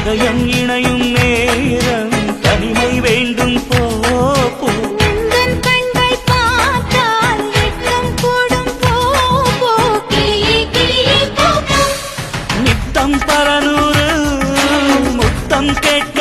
இதயம் இணையும் நேரம் தனிமை வேண்டும் போ போ. உந்தன் கண்கள் பார்த்தால் வெட்கம் கூடும் போ போ. கிளியே கிளியே போ போ. நித்தம் பரநூறு முத்தம் கேட்க